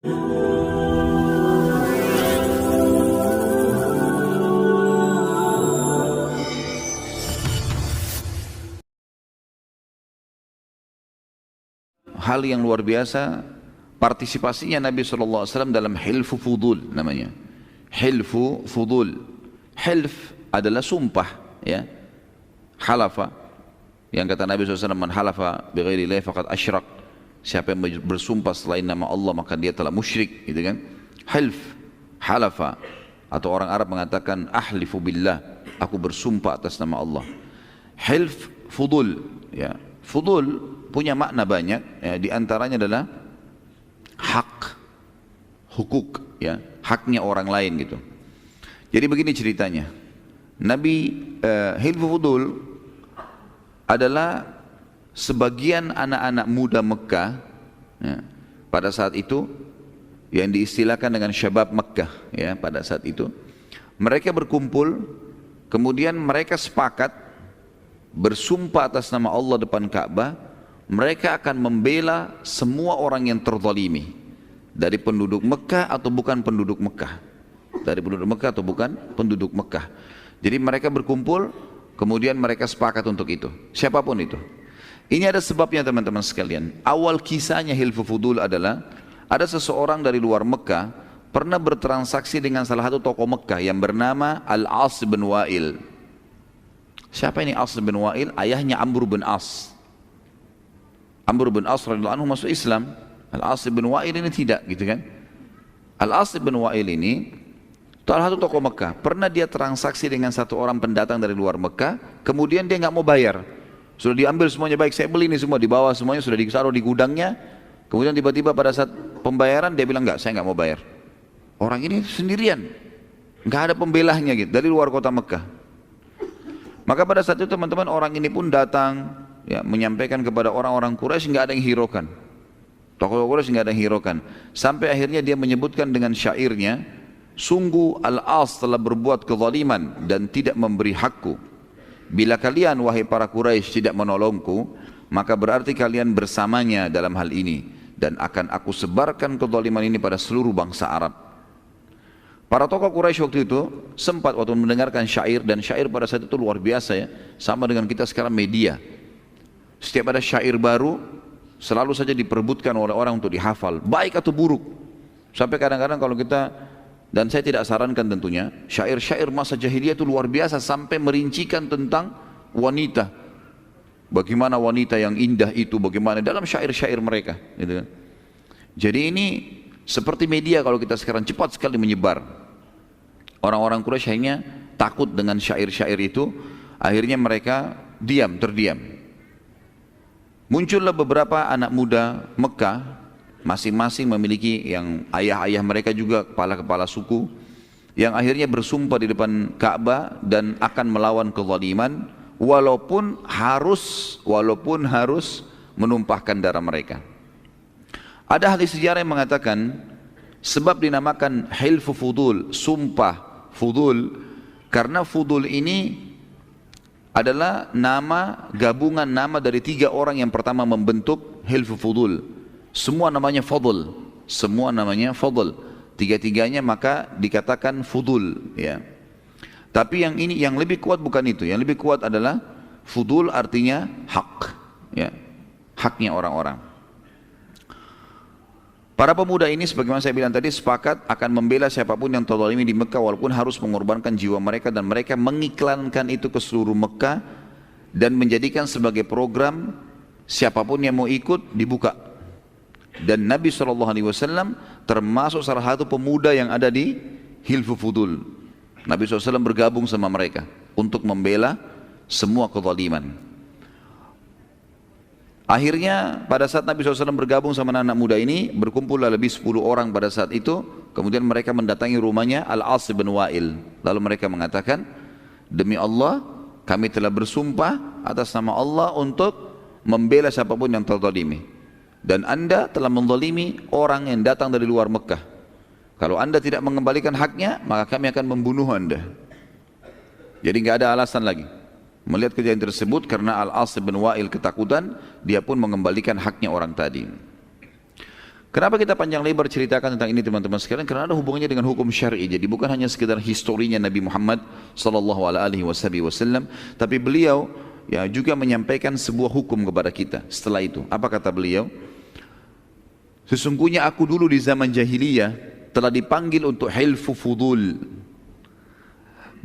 Hal yang luar biasa partisipasinya Nabi SAW dalam hilfu fudul namanya. Hilfu fudul. Hilf adalah sumpah, ya. Halafa, yang kata Nabi SAW, man halafa bighairi Allah faqad asyrak. Siapa yang bersumpah selain nama Allah maka dia telah musyrik, gitu kan. Hilf, halafa, atau orang Arab mengatakan ahlifu billah, aku bersumpah atas nama Allah. Hilf fudul, ya. Fudul punya makna banyak, ya. Di antaranya adalah hak, hukuk, ya, haknya orang lain gitu. Jadi begini ceritanya, Nabi hilfu fudul adalah sebagian anak-anak muda Mekah, ya, pada saat itu yang diistilahkan dengan syabab Mekah, ya, pada saat itu mereka berkumpul, kemudian mereka sepakat bersumpah atas nama Allah depan Ka'bah, mereka akan membela semua orang yang terzalimi dari penduduk Mekah atau bukan penduduk Mekah, dari penduduk Mekah atau bukan penduduk Mekah. Jadi mereka berkumpul, kemudian mereka sepakat untuk itu, siapapun itu. Ini ada sebabnya teman-teman sekalian. Awal kisahnya hilfu fudul adalah ada seseorang dari luar Mekah pernah bertransaksi dengan salah satu tokoh Mekah yang bernama Al-As bin Wa'il. Siapa ini As bin Wa'il? Ayahnya Amr bin As. Amr bin As radhiyallahu anhu masuk Islam. Al-As bin Wa'il ini tidak, gitu kan. Al-As bin Wa'il ini salah satu tokoh Mekah. Pernah dia transaksi dengan satu orang pendatang dari luar Mekah, kemudian dia nggak mau bayar. Sudah diambil semuanya, baik saya beli ini semua, dibawa semuanya, sudah ditaruh di gudangnya. Kemudian tiba-tiba pada saat pembayaran dia bilang enggak, saya nggak mau bayar. Orang ini sendirian, nggak ada pembelahnya gitu, dari luar kota Mekah. Maka pada saat itu teman-teman, orang ini pun datang, ya, menyampaikan kepada orang-orang Quraisy, nggak ada yang hiraukan. Tokoh Quraisy nggak ada yang hiraukan. Sampai akhirnya dia menyebutkan dengan syairnya, sungguh Al-As telah berbuat kezaliman dan tidak memberi hakku. Bila kalian wahai para Quraisy tidak menolongku, maka berarti kalian bersamanya dalam hal ini, dan akan aku sebarkan kezaliman ini pada seluruh bangsa Arab. Para tokoh Quraisy waktu itu sempat waktu mendengarkan syair, dan syair pada saat itu luar biasa, ya, sama dengan kita sekarang media. Setiap ada syair baru selalu saja diperebutkan oleh orang untuk dihafal, baik atau buruk. Sampai kadang-kadang kalau kita, dan saya tidak sarankan tentunya, syair-syair masa jahiliyah itu luar biasa sampai merincikan tentang wanita. Bagaimana wanita yang indah itu, bagaimana dalam syair-syair mereka, gitu kan. Jadi ini seperti media kalau kita sekarang cepat sekali menyebar. Orang-orang Quraisy akhirnya takut dengan syair-syair itu, akhirnya mereka terdiam. Muncullah beberapa anak muda Mekah, masing-masing memiliki yang ayah-ayah mereka juga kepala-kepala suku, yang akhirnya bersumpah di depan Ka'bah dan akan melawan kezaliman, walaupun harus menumpahkan darah mereka. Ada ahli sejarah yang mengatakan sebab dinamakan hilfu fudul, sumpah fudul, karena fudul ini adalah nama gabungan nama dari 3 orang yang pertama membentuk hilfu fudul. Semua namanya fadl, semua namanya fadl, tiga-tiganya maka dikatakan fudul, ya. Tapi yang ini yang lebih kuat bukan itu, yang lebih kuat adalah fudul artinya hak, ya, haknya orang-orang. Para pemuda ini sebagaimana saya bilang tadi sepakat akan membela siapapun yang terzalimi di Mekah, walaupun harus mengorbankan jiwa mereka, dan mereka mengiklankan itu ke seluruh Mekah dan menjadikan sebagai program siapapun yang mau ikut dibuka. Dan Nabi SAW termasuk salah satu pemuda yang ada di hilfu fudul. Nabi SAW bergabung sama mereka untuk membela semua kezaliman. Akhirnya pada saat Nabi SAW bergabung sama anak muda ini, berkumpullah lebih 10 orang pada saat itu. Kemudian mereka mendatangi rumahnya Al-As bin Wa'il. Lalu mereka mengatakan, demi Allah kami telah bersumpah atas nama Allah untuk membela siapapun yang terzalimi. Dan anda telah menzalimi orang yang datang dari luar Mekah. Kalau anda tidak mengembalikan haknya, maka kami akan membunuh anda. Jadi nggak ada alasan lagi. Melihat kejadian tersebut, karena Al-As bin Wa'il ketakutan, dia pun mengembalikan haknya orang tadi. Kenapa kita panjang lebar ceritakan tentang ini teman-teman sekalian? Karena ada hubungannya dengan hukum syar'i. Jadi bukan hanya sekedar historinya Nabi Muhammad sallallahu alaihi wasallam, tapi beliau ya juga menyampaikan sebuah hukum kepada kita. Setelah itu, apa kata beliau? Sesungguhnya aku dulu di zaman jahiliyah telah dipanggil untuk hilfu fudul.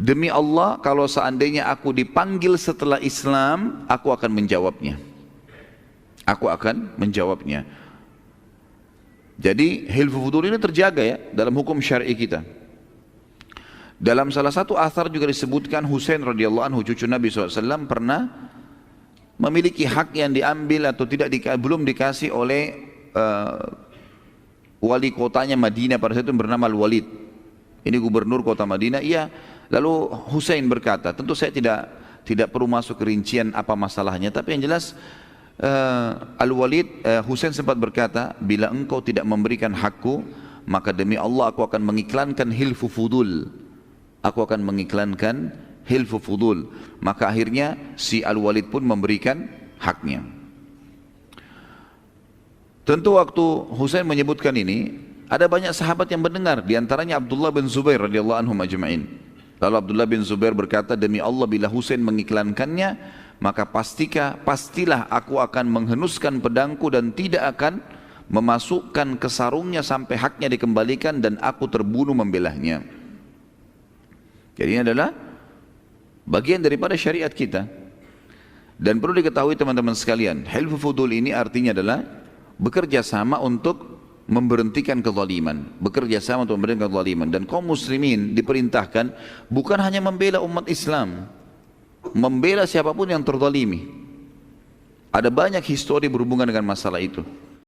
Demi Allah, kalau seandainya aku dipanggil setelah Islam, aku akan menjawabnya. Aku akan menjawabnya. Jadi hilfu fudul ini terjaga ya dalam hukum syar'i kita. Dalam salah satu athar juga disebutkan Husain radhiyallahu anhu cucu Nabi SAW pernah memiliki hak yang diambil atau belum dikasih oleh wali kotanya Madinah pada saat itu bernama Al-Walid. Ini gubernur kota Madinah. Iya. Lalu Husain berkata, tentu saya tidak perlu masuk ke rincian apa masalahnya, tapi yang jelas Al-Walid, Husain sempat berkata, bila engkau tidak memberikan hakku, maka demi Allah aku akan mengiklankan hilfu fudul. Aku akan mengiklankan hilfu fudul. Maka akhirnya si Al-Walid pun memberikan haknya. Tentu waktu Husain menyebutkan ini, ada banyak sahabat yang mendengar, diantaranya Abdullah bin Zubair radhiyallahu anhum ajma'in. Lalu Abdullah bin Zubair berkata, demi Allah bila Husain mengiklankannya, maka pastilah aku akan menghenuskan pedangku dan tidak akan memasukkan ke sarungnya sampai haknya dikembalikan dan aku terbunuh membelahnya. Jadi ini adalah bagian daripada syariat kita. Dan perlu diketahui teman-teman sekalian, hilfu fudul ini artinya adalah bekerja sama untuk memberhentikan kezaliman, bekerja sama untuk memberhentikan kezaliman. Dan kaum muslimin diperintahkan bukan hanya membela umat Islam, membela siapapun yang terzalimi. Ada banyak histori berhubungan dengan masalah itu.